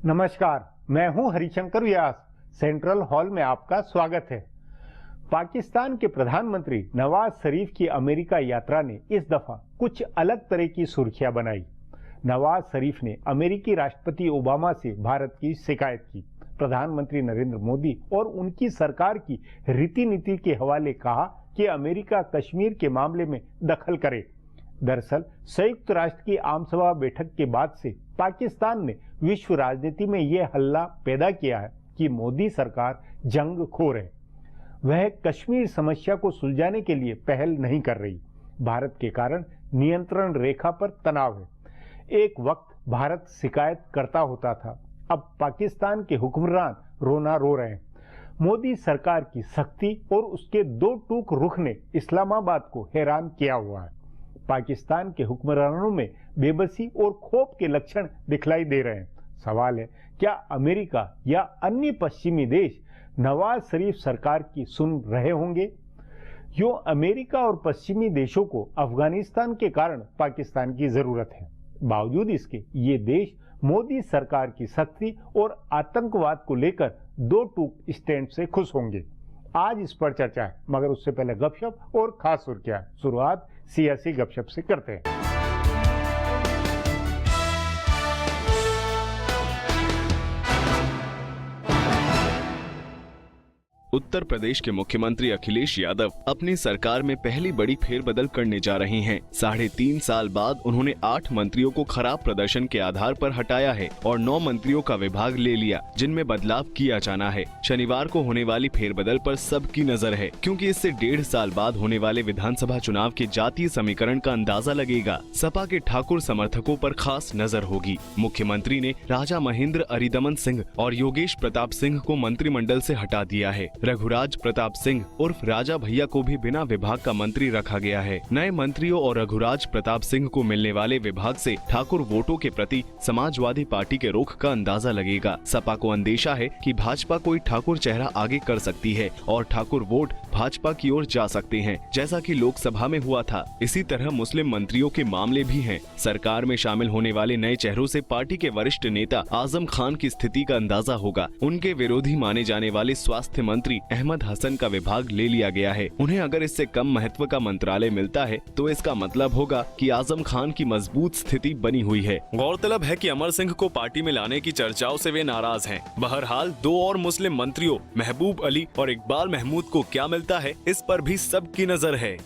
नमस्कार, मैं हूं हरिशंकर व्यास। सेंट्रल हॉल में आपका स्वागत है। पाकिस्तान के प्रधानमंत्री नवाज शरीफ की अमेरिका यात्रा ने इस दफा कुछ अलग तरह की सुर्खियां बनाई। नवाज शरीफ ने अमेरिकी राष्ट्रपति ओबामा से भारत की शिकायत की। प्रधानमंत्री नरेंद्र मोदी और उनकी सरकार की रीति नीति के हवाले कहा कि अमेरिका कश्मीर के मामले में दखल करे। दरअसल संयुक्त राष्ट्र की आम सभा बैठक के बाद से पाकिस्तान ने विश्व राजनीति में यह हल्ला पैदा किया है कि मोदी सरकार जंगखोर है। वह कश्मीर समस्या को सुलझाने के लिए पहल नहीं कर रही। भारत के कारण नियंत्रण रेखा पर तनाव है। एक वक्त भारत शिकायत करता होता था, अब पाकिस्तान के हुक्मरान रोना रो रहे हैं। मोदी सरकार की सख्ती और उसके दो टूक रुख ने इस्लामाबाद को हैरान किया हुआ है। पाकिस्तान के हुक्मरानों में बेबसी और खौफ के लक्षण दिखलाई दे रहे हैं। सवाल है, क्या अमेरिका या अन्य पश्चिमी देश नवाज शरीफ सरकार की सुन रहे होंगे? यूं अमेरिका और पश्चिमी देशों को अफगानिस्तान के कारण पाकिस्तान की जरूरत है। बावजूद इसके ये देश मोदी सरकार की सख्ती और आतंकवाद को लेकर दो टूक स्टैंड से खुश होंगे। आज इस पर चर्चा है, मगर उससे पहले गपशप और खास सुर्खियां। शुरुआत सियासी गपशप से करते हैं। उत्तर प्रदेश के मुख्यमंत्री अखिलेश यादव अपनी सरकार में पहली बड़ी फेरबदल करने जा रहे हैं। 3.5 साल बाद उन्होंने 8 मंत्रियों को खराब प्रदर्शन के आधार पर हटाया है और 9 मंत्रियों का विभाग ले लिया, जिनमें बदलाव किया जाना है। शनिवार को होने वाली फेरबदल पर सबकी नजर है, क्योंकि इससे 1.5 साल बाद होने वाले विधानसभा चुनाव के जातीय समीकरण का अंदाजा लगेगा। सपा के ठाकुर समर्थकों पर खास नजर होगी। मुख्यमंत्री ने राजा महेंद्र अरिदमन सिंह और योगेश प्रताप सिंह को मंत्रिमंडल से हटा दिया है। रघुराज प्रताप सिंह उर्फ राजा भैया को भी बिना विभाग का मंत्री रखा गया है। नए मंत्रियों और रघुराज प्रताप सिंह को मिलने वाले विभाग से ठाकुर वोटों के प्रति समाजवादी पार्टी के रुख का अंदाजा लगेगा। सपा को अंदेशा है कि भाजपा कोई ठाकुर चेहरा आगे कर सकती है और ठाकुर वोट भाजपा की ओर जा सकते हैं, जैसा कि लोकसभा में हुआ था। इसी तरह मुस्लिम मंत्रियों के मामले भी हैं। सरकार में शामिल होने वाले नए चेहरों से पार्टी के वरिष्ठ नेता आजम खान की स्थिति का अंदाजा होगा। उनके विरोधी माने जाने वाले स्वास्थ्य मंत्री अहमद हसन का विभाग ले लिया गया है। उन्हें अगर इससे कम महत्व का मंत्रालय मिलता है तो इसका मतलब होगा कि आजम खान की मजबूत स्थिति बनी हुई है। गौरतलब है कि अमर सिंह को पार्टी में लाने की चर्चाओं से वे नाराज हैं। बहरहाल 2 और मुस्लिम मंत्रियों महबूब अली और इकबाल महमूद को क्या मिलता है, इस पर भी सबकी नजर है।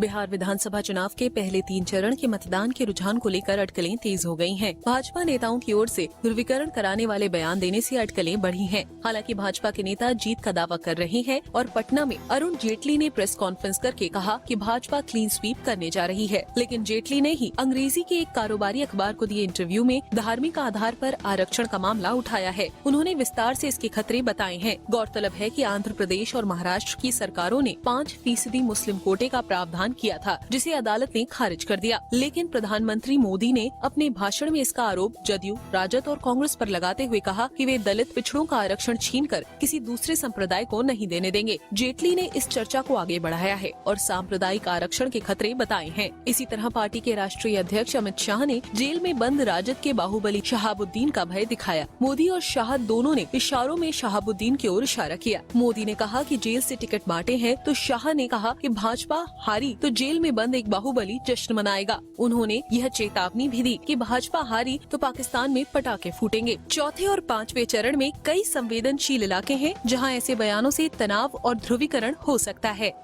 बिहार विधानसभा चुनाव के पहले 3 चरण के मतदान के रुझान को लेकर अटकलें तेज हो गई हैं। भाजपा नेताओं की ओर से ध्रुवीकरण कराने वाले बयान देने से अटकलें बढ़ी हैं। हालांकि भाजपा के नेता जीत का दावा कर रहे हैं और पटना में अरुण जेटली ने प्रेस कॉन्फ्रेंस करके कहा कि भाजपा क्लीन स्वीप करने जा रही है। लेकिन जेटली ने ही अंग्रेजी के एक कारोबारी अखबार को दिए इंटरव्यू में धार्मिक आधार पर आरक्षण का मामला उठाया है। उन्होंने विस्तार से इसके खतरे बताए हैं। गौरतलब है कि आंध्र प्रदेश और महाराष्ट्र की सरकारों ने 5% मुस्लिम कोटे का प्रावधान किया था, जिसे अदालत ने खारिज कर दिया। लेकिन प्रधानमंत्री मोदी ने अपने भाषण में इसका आरोप जदयू, राजद और कांग्रेस पर लगाते हुए कहा कि वे दलित पिछड़ों का आरक्षण छीनकर किसी दूसरे संप्रदाय को नहीं देने देंगे। जेटली ने इस चर्चा को आगे बढ़ाया है और सांप्रदायिक आरक्षण के खतरे बताए हैं। इसी तरह पार्टी के राष्ट्रीय अध्यक्ष अमित शाह ने जेल में बंद राजद के बाहुबली शहाबुद्दीन का भय दिखाया। मोदी और शाह दोनों ने इशारों में शहाबुद्दीन की ओर इशारा किया। मोदी ने कहा कि जेल से टिकट बांटे हैं, तो शाह ने कहा कि भाजपा हारी तो जेल में बंद एक बाहुबली जश्न मनाएगा। उन्होंने यह चेतावनी भी दी कि भाजपा हारी तो पाकिस्तान में पटाखे फूटेंगे। चौथे और 5वें चरण में कई संवेदनशील इलाके हैं, जहां ऐसे बयानों से तनाव और ध्रुवीकरण हो सकता है।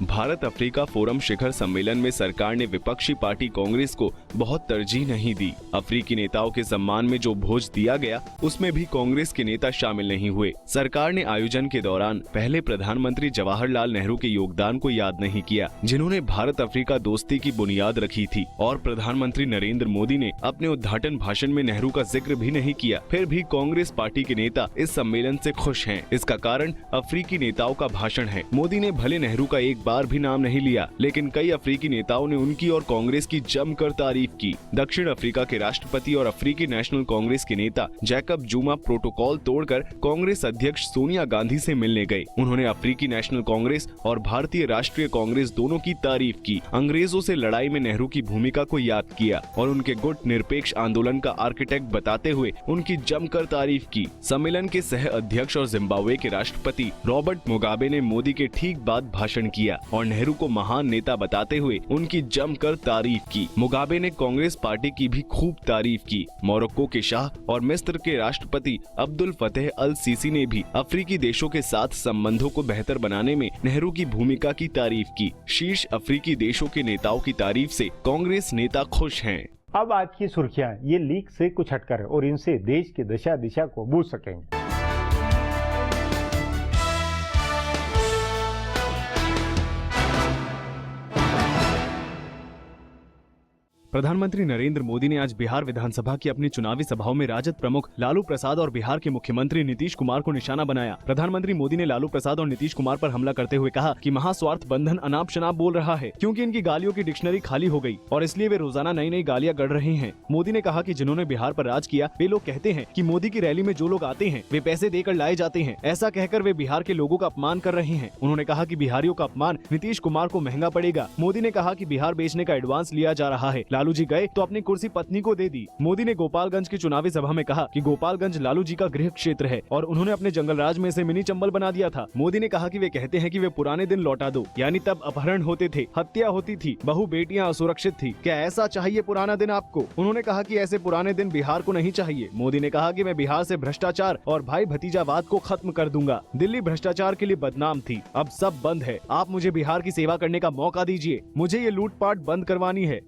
भारत अफ्रीका फोरम शिखर सम्मेलन में सरकार ने विपक्षी पार्टी कांग्रेस को बहुत तरजीह नहीं दी। अफ्रीकी नेताओं के सम्मान में जो भोज दिया गया, उसमें भी कांग्रेस के नेता शामिल नहीं हुए। सरकार ने आयोजन के दौरान पहले प्रधानमंत्री जवाहरलाल नेहरू के योगदान को याद नहीं किया, जिन्होंने भारत अफ्रीका दोस्ती की बुनियाद रखी थी, और प्रधानमंत्री नरेंद्र मोदी ने अपने उद्घाटन भाषण में नेहरू का जिक्र भी नहीं किया। फिर भी कांग्रेस पार्टी के नेता इस सम्मेलन से खुश हैं। इसका कारण अफ्रीकी नेताओं का भाषण है। मोदी ने भले नेहरू का एक बार बार भी नाम नहीं लिया, लेकिन कई अफ्रीकी नेताओं ने उनकी और कांग्रेस की जमकर तारीफ की। दक्षिण अफ्रीका के राष्ट्रपति और अफ्रीकी नेशनल कांग्रेस के नेता जैकब जुमा प्रोटोकॉल तोड़कर कांग्रेस अध्यक्ष सोनिया गांधी से मिलने गए। उन्होंने अफ्रीकी नेशनल कांग्रेस और भारतीय राष्ट्रीय कांग्रेस दोनों की तारीफ की, अंग्रेजों से लड़ाई में नेहरू की भूमिका को याद किया और उनके गुट निरपेक्ष आंदोलन का आर्किटेक्ट बताते हुए उनकी जमकर तारीफ की। सम्मेलन के सह अध्यक्ष और जिम्बाब्वे के राष्ट्रपति रॉबर्ट मुगाबे ने मोदी के ठीक बाद भाषण किया और नेहरू को महान नेता बताते हुए उनकी जमकर तारीफ की। मुगाबे ने कांग्रेस पार्टी की भी खूब तारीफ की। मोरक्को के शाह और मिस्र के राष्ट्रपति अब्दुल फतेह अल सीसी ने भी अफ्रीकी देशों के साथ संबंधों को बेहतर बनाने में नेहरू की भूमिका की तारीफ की। शीर्ष अफ्रीकी देशों के नेताओं की तारीफ से कांग्रेस नेता खुश हैं। अब आज की सुर्खियां ये लीक से कुछ हटकर है और इनसे देश की दशा दिशा को बूझ सकेंगे। प्रधानमंत्री नरेंद्र मोदी ने आज बिहार विधानसभा की अपनी चुनावी सभाओं में राजद प्रमुख लालू प्रसाद और बिहार के मुख्यमंत्री नीतीश कुमार को निशाना बनाया। प्रधानमंत्री मोदी ने लालू प्रसाद और नीतीश कुमार पर हमला करते हुए कहा कि महास्वार्थ बंधन अनाप शनाप बोल रहा है, क्योंकि इनकी गालियों की डिक्शनरी खाली हो गई और इसलिए वे रोजाना नई नई गालियां गढ़ रहे हैं। मोदी ने कहा कि जिन्होंने बिहार पर राज किया वे लोग कहते हैं कि मोदी की रैली में जो लोग आते हैं वे पैसे देकर लाए जाते हैं। ऐसा कहकर वे बिहार के लोगों का अपमान कर रहे हैं। उन्होंने कहा कि बिहारियों का अपमान नीतीश कुमार को महंगा पड़ेगा। मोदी ने कहा कि बिहार बेचने का एडवांस लिया जा रहा है। लालू जी गए तो अपनी कुर्सी पत्नी को दे दी। मोदी ने गोपालगंज की चुनावी सभा में कहा कि गोपालगंज लालू जी का गृह क्षेत्र है और उन्होंने अपने जंगल राज में से मिनी चंबल बना दिया था। मोदी ने कहा कि वे कहते हैं कि वे पुराने दिन लौटा दो, यानी तब अपहरण होते थे, हत्या होती थी, बहु बेटियां असुरक्षित थी। क्या ऐसा चाहिए पुराना दिन आपको? उन्होंने कहा कि ऐसे पुराने दिन बिहार को नहीं चाहिए। मोदी ने कहा कि मैं बिहार से भ्रष्टाचार और भाई भतीजावाद को खत्म कर दूंगा। दिल्ली भ्रष्टाचार के लिए बदनाम थी, अब सब बंद है। आप मुझे बिहार की सेवा करने का मौका दीजिए, मुझे ये लूटपाट बंद करवानी है।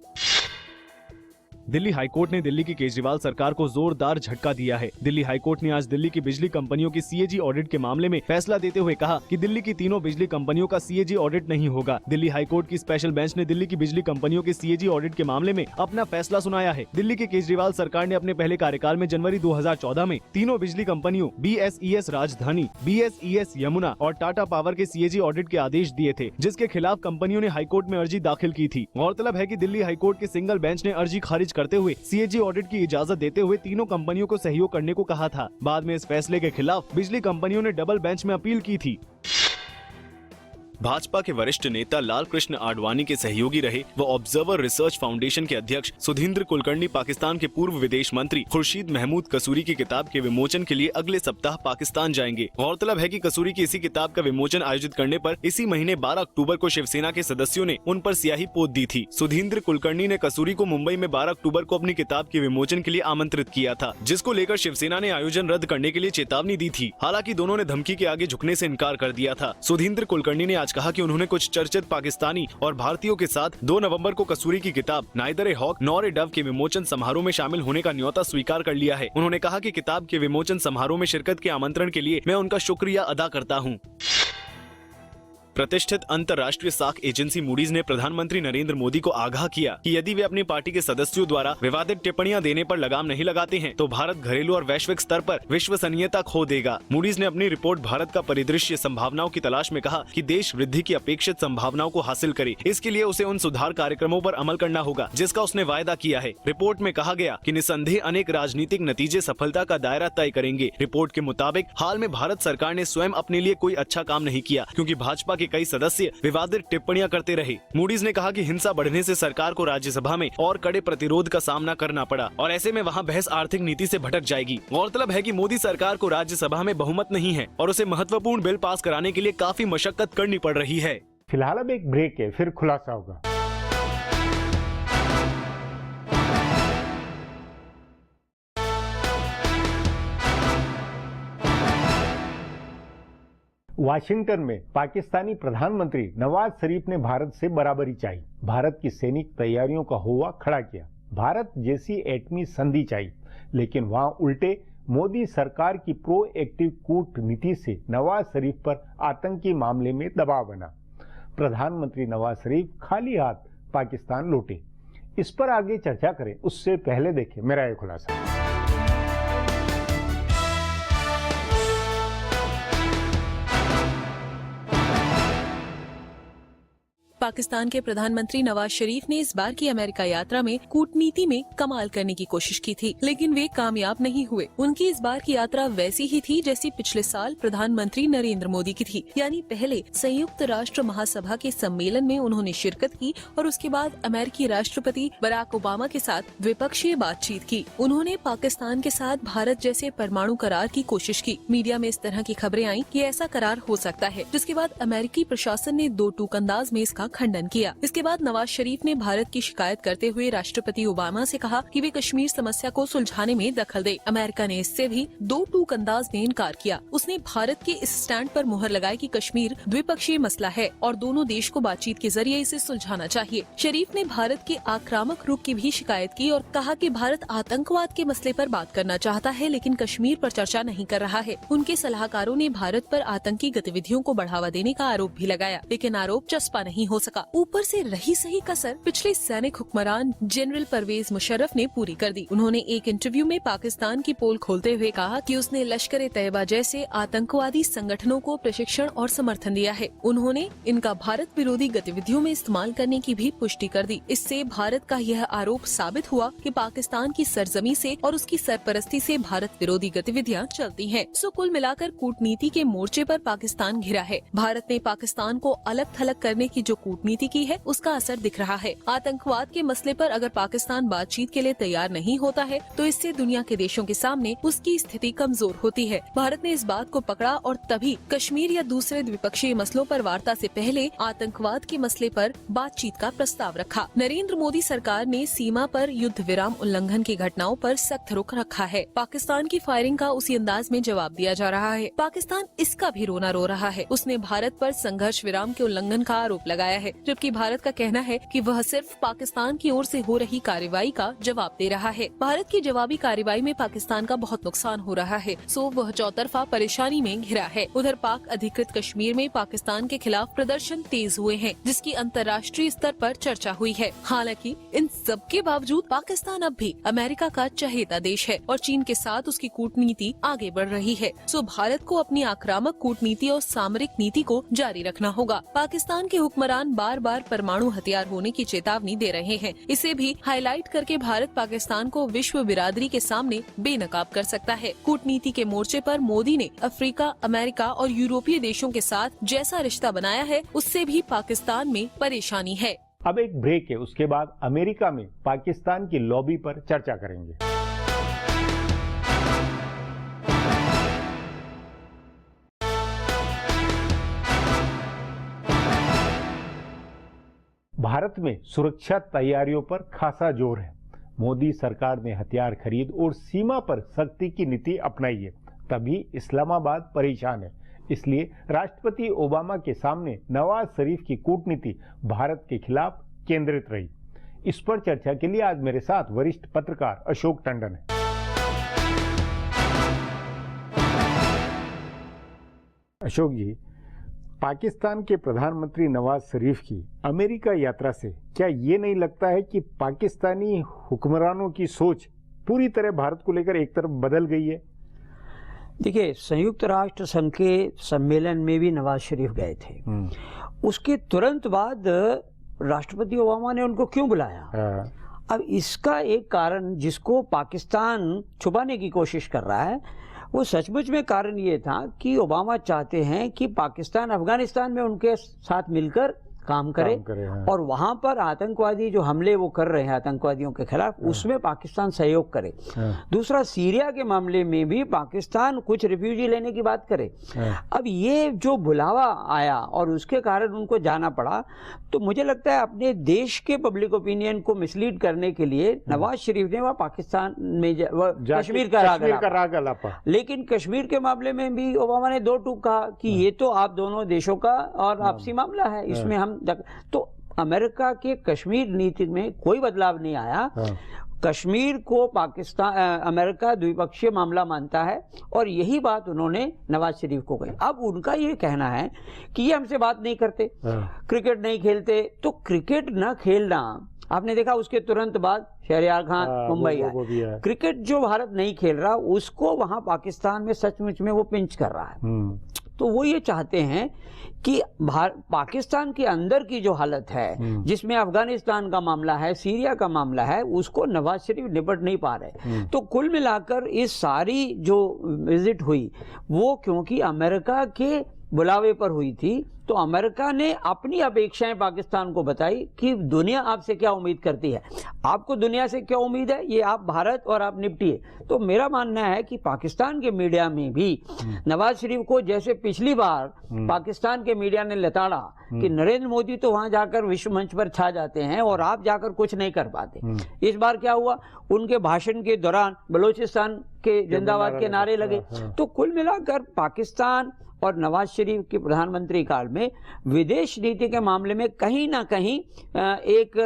दिल्ली हाईकोर्ट ने दिल्ली की केजरीवाल सरकार को जोरदार झटका दिया है। दिल्ली हाईकोर्ट ने आज दिल्ली की बिजली कंपनियों की सीएजी ऑडिट के मामले में फैसला देते हुए कहा कि दिल्ली की तीनों बिजली कंपनियों का सीएजी ऑडिट नहीं होगा। दिल्ली हाईकोर्ट की स्पेशल बेंच ने दिल्ली की बिजली कंपनियों के सीएजी ऑडिट के मामले में अपना फैसला सुनाया है। दिल्ली की केजरीवाल सरकार ने अपने पहले कार्यकाल में जनवरी 2014 में तीनों बिजली कंपनियों BSES राजधानी, BSES यमुना और टाटा पावर के सीएजी ऑडिट के आदेश दिए थे, जिसके खिलाफ कंपनियों ने हाईकोर्ट में अर्जी दाखिल की थी। गौरतलब है कि दिल्ली हाईकोर्ट के सिंगल बेंच ने अर्जी खारिज करते हुए सीएजी ऑडिट की इजाजत देते हुए तीनों कंपनियों को सहयोग करने को कहा था। बाद में इस फैसले के खिलाफ बिजली कंपनियों ने डबल बेंच में अपील की थी। भाजपा के वरिष्ठ नेता लाल कृष्ण आडवाणी के सहयोगी रहे वो ऑब्जर्वर रिसर्च फाउंडेशन के अध्यक्ष सुधींद्र कुलकर्णी पाकिस्तान के पूर्व विदेश मंत्री खुर्शीद महमूद कसूरी की किताब के विमोचन के लिए अगले सप्ताह पाकिस्तान जाएंगे। गौरतलब है कि कसूरी की इसी किताब का विमोचन आयोजित करने पर इसी महीने 12 अक्टूबर को शिवसेना के सदस्यों ने उन पर स्याही पोत दी थी। सुधींद्र कुलकर्णी ने कसूरी को मुंबई में 12 अक्टूबर को अपनी किताब के विमोचन के लिए आमंत्रित किया था, जिसको लेकर शिवसेना ने आयोजन रद्द करने के लिए चेतावनी दी थी। हालांकि दोनों ने धमकी के आगे झुकने से इनकार कर दिया था। सुधींद्र कुलकर्णी ने आज कहा कि उन्होंने कुछ चर्चित पाकिस्तानी और भारतीयों के साथ 2 नवंबर को कसूरी की किताब neither a hawk nor a dove के विमोचन समारोह में शामिल होने का न्योता स्वीकार कर लिया है। उन्होंने कहा कि किताब के विमोचन समारोह में शिरकत के आमंत्रण के लिए मैं उनका शुक्रिया अदा करता हूं। प्रतिष्ठित अंतर्राष्ट्रीय साख एजेंसी मूडीज ने प्रधानमंत्री नरेंद्र मोदी को आगाह किया कि यदि वे अपनी पार्टी के सदस्यों द्वारा विवादित टिप्पणियां देने पर लगाम नहीं लगाते हैं तो भारत घरेलू और वैश्विक स्तर पर विश्वसनीयता खो देगा। मूडीज ने अपनी रिपोर्ट भारत का परिदृश्य संभावनाओं की तलाश में कहा कि देश वृद्धि की अपेक्षित संभावनाओं को हासिल करे, इसके लिए उसे उन सुधार कार्यक्रमों पर अमल करना होगा जिसका उसने वायदा किया है। रिपोर्ट में कहा गया कि निसंदेह अनेक राजनीतिक नतीजे सफलता का दायरा तय करेंगे। रिपोर्ट के मुताबिक हाल में भारत सरकार ने स्वयं अपने लिए कोई अच्छा काम नहीं किया, क्योंकि भाजपा के कई सदस्य विवादित टिप्पणियां करते रहे। मूडीज ने कहा कि हिंसा बढ़ने से सरकार को राज्यसभा में और कड़े प्रतिरोध का सामना करना पड़ा और ऐसे में वहां बहस आर्थिक नीति से भटक जाएगी। गौरतलब है कि मोदी सरकार को राज्यसभा में बहुमत नहीं है और उसे महत्वपूर्ण बिल पास कराने के लिए काफी मशक्कत करनी पड़ रही है। फिलहाल अब एक ब्रेक है, फिर खुलासा होगा। वाशिंगटन में पाकिस्तानी प्रधानमंत्री नवाज शरीफ ने भारत से बराबरी चाही, भारत की सैनिक तैयारियों का हुआ खड़ा किया, भारत जैसी एटमी संधि चाही, लेकिन वहां उल्टे मोदी सरकार की प्रोएक्टिव कूटनीति से नवाज शरीफ पर आतंकी मामले में दबाव बना। प्रधानमंत्री नवाज शरीफ खाली हाथ पाकिस्तान लौटे। इस पर आगे चर्चा करें उससे पहले देखें मेरा ये खुलासा। पाकिस्तान के प्रधानमंत्री नवाज शरीफ ने इस बार की अमेरिका यात्रा में कूटनीति में कमाल करने की कोशिश की थी, लेकिन वे कामयाब नहीं हुए। उनकी इस बार की यात्रा वैसी ही थी जैसी पिछले साल प्रधानमंत्री नरेंद्र मोदी की थी, यानी पहले संयुक्त राष्ट्र महासभा के सम्मेलन में उन्होंने शिरकत की और उसके बाद अमेरिकी राष्ट्रपति बराक ओबामा के साथ द्विपक्षीय बातचीत की। उन्होंने पाकिस्तान के साथ भारत जैसे परमाणु करार की कोशिश की। मीडिया में इस तरह की खबरें आईं कि ऐसा करार हो सकता है, जिसके बाद अमेरिकी प्रशासन ने दो टूक अंदाज में इसका खंडन किया। इसके बाद नवाज शरीफ ने भारत की शिकायत करते हुए राष्ट्रपति ओबामा से कहा कि वे कश्मीर समस्या को सुलझाने में दखल दे। अमेरिका ने इससे भी दो टूक अंदाज में इनकार किया। उसने भारत के इस स्टैंड पर मुहर लगाई कि कश्मीर द्विपक्षीय मसला है और दोनों देश को बातचीत के जरिए इसे सुलझाना चाहिए। शरीफ ने भारत के आक्रामक रुख की भी शिकायत की और कहा कि भारत आतंकवाद के मसले पर बात करना चाहता है, लेकिन कश्मीर पर चर्चा नहीं कर रहा है। उनके सलाहकारों ने भारत पर आतंकी गतिविधियों को बढ़ावा देने का आरोप भी लगाया, लेकिन आरोप चस्पा नहीं हो सका। ऊपर से रही सही कसर पिछले सैनिक हुक्मरान जनरल परवेज मुशर्रफ ने पूरी कर दी। उन्होंने एक इंटरव्यू में पाकिस्तान की पोल खोलते हुए कहा कि उसने लश्कर ए तैयबा जैसे आतंकवादी संगठनों को प्रशिक्षण और समर्थन दिया है। उन्होंने इनका भारत विरोधी गतिविधियों में इस्तेमाल करने की भी पुष्टि कर दी। इससे भारत का यह आरोप साबित हुआ कि पाकिस्तान की सरजमी से और उसकी सरपरस्ती से भारत विरोधी गतिविधियां चलती हैं। सो कुल मिलाकर कूटनीति के मोर्चे पर पाकिस्तान घिरा है। भारत ने पाकिस्तान को अलग थलग करने की जो कूटनीति की है उसका असर दिख रहा है। आतंकवाद के मसले पर अगर पाकिस्तान बातचीत के लिए तैयार नहीं होता है तो इससे दुनिया के देशों के सामने उसकी स्थिति कमजोर होती है। भारत ने इस बात को पकड़ा और तभी कश्मीर या दूसरे द्विपक्षीय मसलों पर वार्ता से पहले आतंकवाद के मसले पर बातचीत का प्रस्ताव रखा। नरेंद्र मोदी सरकार ने सीमा पर युद्ध विराम उल्लंघन की घटनाओं पर सख्त रुख रखा है। पाकिस्तान की फायरिंग का उसी अंदाज में जवाब दिया जा रहा है। पाकिस्तान इसका भी रोना रो रहा है। उसने भारत पर संघर्ष विराम के उल्लंघन का आरोप लगाया है, जबकि भारत का कहना है कि वह सिर्फ पाकिस्तान की ओर से हो रही कार्रवाई का जवाब दे रहा है। भारत की जवाबी कार्रवाई में पाकिस्तान का बहुत नुकसान हो रहा है, सो वह चौतरफा परेशानी में घिरा है। उधर पाक अधिकृत कश्मीर में पाकिस्तान के खिलाफ प्रदर्शन तेज हुए हैं, जिसकी अंतर्राष्ट्रीय स्तर पर चर्चा हुई है। हालांकि इन सब के बावजूद पाकिस्तान अब भी अमेरिका का चहेता देश है और चीन के साथ उसकी कूटनीति आगे बढ़ रही है। सो भारत को अपनी आक्रामक कूटनीति और सामरिक नीति को जारी रखना होगा। पाकिस्तान के हुक्मरान बार बार परमाणु हथियार होने की चेतावनी दे रहे हैं। इसे भी हाईलाइट करके भारत पाकिस्तान को विश्व बिरादरी के सामने बेनकाब कर सकता है। कूटनीति के मोर्चे पर मोदी ने अफ्रीका, अमेरिका और यूरोपीय देशों के साथ जैसा रिश्ता बनाया है उससे भी पाकिस्तान में परेशानी है। अब एक ब्रेक है, उसके बाद अमेरिका में पाकिस्तान की लॉबी पर चर्चा करेंगे। भारत में सुरक्षा तैयारियों पर खासा जोर है। मोदी सरकार ने हथियार खरीद और सीमा पर सख्ती की नीति अपनाई है, तभी इस्लामाबाद परेशान है। इसलिए राष्ट्रपति ओबामा के सामने नवाज शरीफ की कूटनीति भारत के खिलाफ केंद्रित रही। इस पर चर्चा के लिए आज मेरे साथ वरिष्ठ पत्रकार अशोक टंडन है। अशोक जी, पाकिस्तान के प्रधानमंत्री नवाज शरीफ की अमेरिका यात्रा से क्या ये नहीं लगता है कि पाकिस्तानी हुक्मरानों की सोच पूरी तरह भारत को लेकर एक तरफ बदल गई है? देखिए, संयुक्त राष्ट्र संघ के सम्मेलन में भी नवाज शरीफ गए थे। उसके तुरंत बाद राष्ट्रपति ओबामा ने उनको क्यों बुलाया? अब इसका एक कारण जिसको पाकिस्तान छुपाने की कोशिश कर रहा है, वो सचमुच में कारण ये था कि ओबामा चाहते हैं कि पाकिस्तान अफगानिस्तान में उनके साथ मिलकर काम करे और वहां पर आतंकवादी जो हमले वो कर रहे हैं आतंकवादियों के खिलाफ, उसमें पाकिस्तान सहयोग करे। दूसरा, सीरिया के मामले में भी पाकिस्तान कुछ रिफ्यूजी लेने की बात करे। अब ये जो बुलावा आया और उसके कारण उनको जाना पड़ा, तो मुझे लगता है अपने देश के पब्लिक ओपिनियन को मिसलीड करने के लिए नवाज शरीफ ने वह पाकिस्तान में कश्मीर का राग अलापा। लेकिन कश्मीर के मामले में भी ओबामा ने दो टूक कहा कि ये तो आप दोनों देशों का और आपसी मामला है, इसमें हम तो अमेरिका के कश्मीर नीति में कोई बदलाव नहीं आया। कश्मीर को पाकिस्तान अमेरिका द्विपक्षीय मामला मानता है और यही बात उन्होंने नवाज शरीफ को कही। अब उनका ये कहना है कि ये हमसे बात नहीं करते, क्रिकेट नहीं खेलते, तो क्रिकेट न खेलना, आपने देखा उसके तुरंत बाद शहरयार खान मुंबई आए। क्रिकेट जो भारत नहीं खेल रहा उसको वहां पाकिस्तान में सचमुच में वो पिंच कर रहा है। तो वो ये चाहते हैं कि पाकिस्तान के अंदर की जो हालत है, जिसमें अफगानिस्तान का मामला है, सीरिया का मामला है, उसको नवाज शरीफ निपट नहीं पा रहे। तो कुल मिलाकर इस सारी जो विजिट हुई वो क्योंकि अमेरिका के बुलावे पर हुई थी, तो अमेरिका ने अपनी अपेक्षाएं पाकिस्तान को बताई कि दुनिया आपसे क्या उम्मीद करती है, आपको दुनिया से क्या उम्मीद है, ये आप भारत और आप निपटिए। तो मेरा मानना है कि पाकिस्तान के मीडिया में भी नवाज शरीफ को जैसे पिछली बार पाकिस्तान के मीडिया ने लताड़ा कि नरेंद्र मोदी तो वहां जाकर विश्व मंच पर छा जाते हैं और आप जाकर कुछ नहीं कर पाते। इस बार क्या हुआ, उनके भाषण के दौरान बलूचिस्तान के जिंदाबाद के नारे लगे। तो कुल मिलाकर पाकिस्तान और नवाज शरीफ के प्रधानमंत्री काल में विदेश नीति के मामले में कहीं ना कहीं एक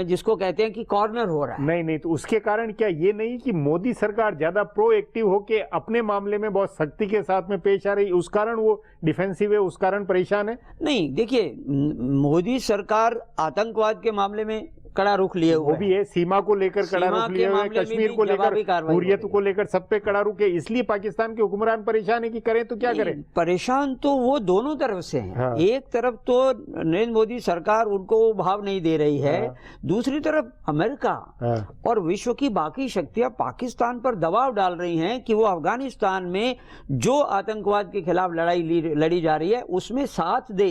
जिसको कहते हैं कि कॉर्नर हो रहा है। नहीं, तो उसके कारण क्या ये नहीं कि मोदी सरकार ज्यादा प्रोएक्टिव होके अपने मामले में बहुत सख्ती के साथ में पेश आ रही, उस कारण वो डिफेंसिव है, उस कारण परेशान है? नहीं, देखिए मोदी सरकार आतंकवाद के मामले में कड़ा रुख लिए हुए, वो भी है, सीमा को लेकर कड़ा रुख लिए हुए, कश्मीर को लेकर, हुर्रियत को लेकर, सब पे कड़ा रुख है। इसलिए पाकिस्तान के हुक्मरान परेशान है कि करें तो क्या करें। परेशान तो वो दोनों तरफ से हैं। हाँ। एक तरफ तो नरेंद्र मोदी सरकार उनको भाव नहीं दे रही है। हाँ। दूसरी तरफ अमेरिका और विश्व की बाकी शक्तियां पाकिस्तान पर दबाव डाल रही हैं कि वो अफगानिस्तान में जो आतंकवाद के खिलाफ लड़ाई लड़ी जा रही है उसमें साथ दे,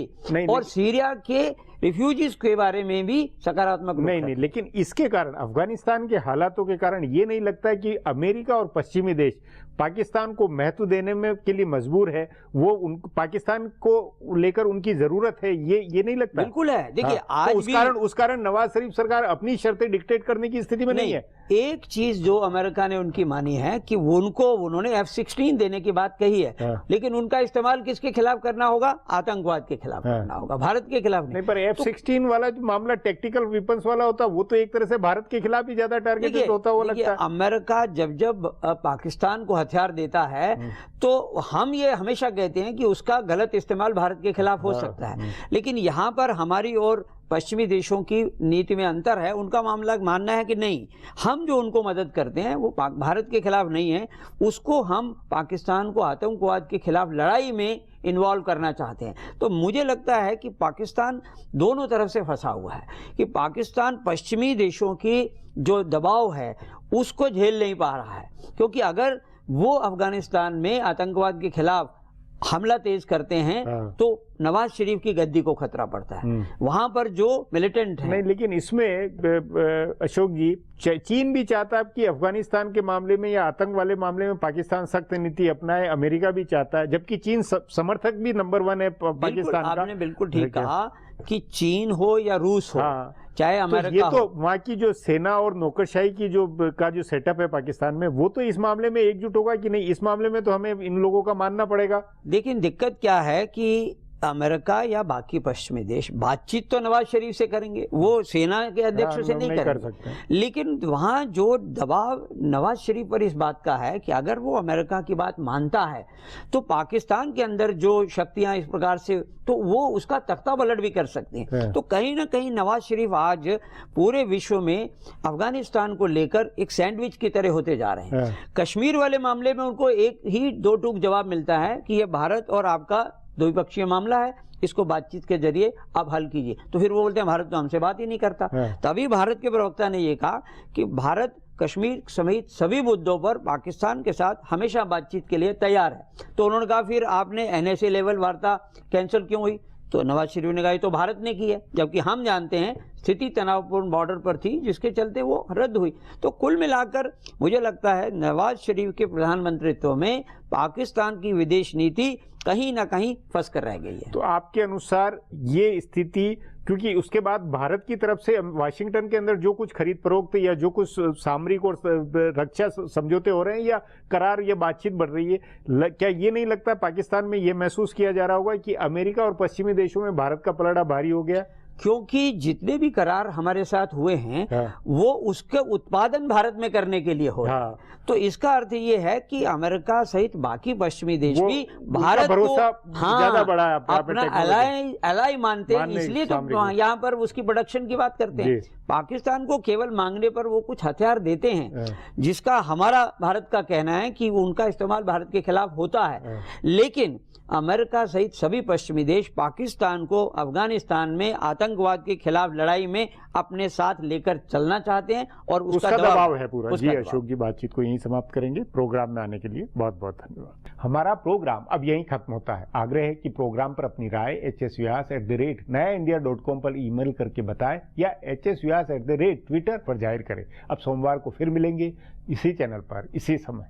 और सीरिया के रिफ्यूजीज के बारे में भी सकारात्मक नहीं, लेकिन इसके कारण, अफगानिस्तान के हालातों के कारण ये नहीं लगता है कि अमेरिका और पश्चिमी देश पाकिस्तान को महत्व देने में के लिए मजबूर है, वो पाकिस्तान को लेकर उनकी जरूरत है, ये नहीं लगता? बिल्कुल है। देखिए हाँ, आज तो उस कारण नवाज शरीफ सरकार अपनी शर्तें डिक्टेट करने की स्थिति में नहीं है। एक चीज जो अमेरिका ने उनकी मानी है कि उन्होंने F-16 देने की बात कही है। हाँ। लेकिन उनका इस्तेमाल किसके खिलाफ करना होगा? आतंकवाद के खिलाफ। हाँ। करना होगा, भारत के खिलाफ नहीं। पर F-16 वाला जो मामला टेक्टिकल वेपन्स वाला होता, वो तो एक तरह से भारत के खिलाफ ही ज्यादा टारगेटेड होता हुआ लगता है। अमेरिका जब पाकिस्तान को हथियार देता है तो हम ये हमेशा कहते हैं कि उसका गलत इस्तेमाल भारत के खिलाफ हो सकता है। लेकिन यहाँ पर हमारी और पश्चिमी देशों की नीति में अंतर है। उनका मामला मानना है कि नहीं, हम जो उनको मदद करते हैं वो भारत के खिलाफ नहीं है, उसको हम पाकिस्तान को आतंकवाद के खिलाफ लड़ाई में इन्वॉल्व करना चाहते हैं। तो मुझे लगता है कि पाकिस्तान दोनों तरफ से फंसा हुआ है कि पाकिस्तान पश्चिमी देशों की जो दबाव है उसको झेल नहीं पा रहा है, क्योंकि अगर वो अफगानिस्तान में आतंकवाद के खिलाफ हमला तेज करते हैं तो नवाज शरीफ की गद्दी को खतरा पड़ता है, वहां पर जो मिलिटेंट है। नहीं, लेकिन इसमें अशोक जी, चीन भी चाहता है कि अफगानिस्तान के मामले में या आतंक वाले मामले में पाकिस्तान सख्त नीति अपनाए, अमेरिका भी चाहता है, जबकि चीन समर्थक भी नंबर 1 है पाकिस्तान का। आपने बिल्कुल ठीक कहा कि चीन हो या रूस हो, चाहे अमेरिका, तो ये तो वहाँ की जो सेना और नौकरशाही की जो सेटअप है पाकिस्तान में, वो तो इस मामले में एकजुट होगा कि नहीं, इस मामले में तो हमें इन लोगों का मानना पड़ेगा। लेकिन दिक्कत क्या है कि अमेरिका या बाकी पश्चिमी देश बातचीत तो नवाज शरीफ से करेंगे, वो सेना के अध्यक्ष से नहीं कर सकते। लेकिन वहाँ जो दबाव नवाज शरीफ पर इस बात का है कि अगर वो अमेरिका की बात मानता है तो पाकिस्तान के अंदर जो शक्तियां इस प्रकार से, तो वो उसका तख्ता पलट भी कर सकती हैं। तो कहीं ना कहीं नवाज शरीफ आज पूरे विश्व में अफगानिस्तान को लेकर एक सैंडविच की तरह होते जा रहे हैं। कश्मीर वाले मामले में उनको एक ही दो टूक जवाब मिलता है कि ये भारत और आपका द्विपक्षीय मामला है, इसको बातचीत के जरिए आप हल कीजिए। तो फिर वो बोलते हैं भारत तो हमसे बात ही नहीं करता। तभी भारत के प्रवक्ता ने ये कहा कि भारत कश्मीर समेत सभी मुद्दों पर पाकिस्तान के साथ हमेशा बातचीत के लिए तैयार है। तो उन्होंने कहा फिर आपने NSA लेवल वार्ता कैंसिल क्यों हुई? तो नवाज शरीफ ने कहा तो भारत ने की है, जबकि हम जानते हैं स्थिति तनावपूर्ण बॉर्डर पर थी जिसके चलते वो रद्द हुई। तो कुल मिलाकर मुझे लगता है नवाज शरीफ के प्रधानमंत्रित्व में पाकिस्तान की विदेश नीति कहीं ना कहीं फंस कर रह गई है। तो आपके अनुसार ये स्थिति, क्योंकि उसके बाद भारत की तरफ से वाशिंगटन के अंदर जो कुछ खरीद फरोख्त या जो कुछ सामरिक और रक्षा समझौते हो रहे हैं या करार या बातचीत बढ़ रही है, क्या ये नहीं लगता पाकिस्तान में ये महसूस किया जा रहा होगा कि अमेरिका और पश्चिमी देशों में भारत का पलड़ा भारी हो गया? क्योंकि जितने भी करार हमारे साथ हुए हैं वो उसके उत्पादन भारत में करने के लिए हो रहा है। तो इसका अर्थ ये है कि अमेरिका सहित बाकी पश्चिमी देश भी भारत को ज्यादा बड़ा अपना एलाई मानते हैं, इसलिए तो यहाँ पर उसकी प्रोडक्शन की बात करते हैं। पाकिस्तान को केवल मांगने पर वो कुछ हथियार देते हैं जिसका हमारा भारत का कहना है कि उनका इस्तेमाल भारत के खिलाफ होता है। लेकिन अमेरिका सहित सभी पश्चिमी देश पाकिस्तान को अफगानिस्तान में आतंकवाद के खिलाफ लड़ाई में अपने साथ लेकर चलना चाहते हैं और उसका दबाव है पूरा। जी अशोक जी, बातचीत को यहीं समाप्त करेंगे। प्रोग्राम में आने के लिए बहुत बहुत धन्यवाद। हमारा प्रोग्राम अब यहीं खत्म होता है। आग्रह है कि प्रोग्राम पर अपनी राय hsvyas@nayaindia.com पर ईमेल करके बताएं या hsvyas@twitter पर जाहिर करें। अब सोमवार को फिर मिलेंगे इसी चैनल पर इसी समय।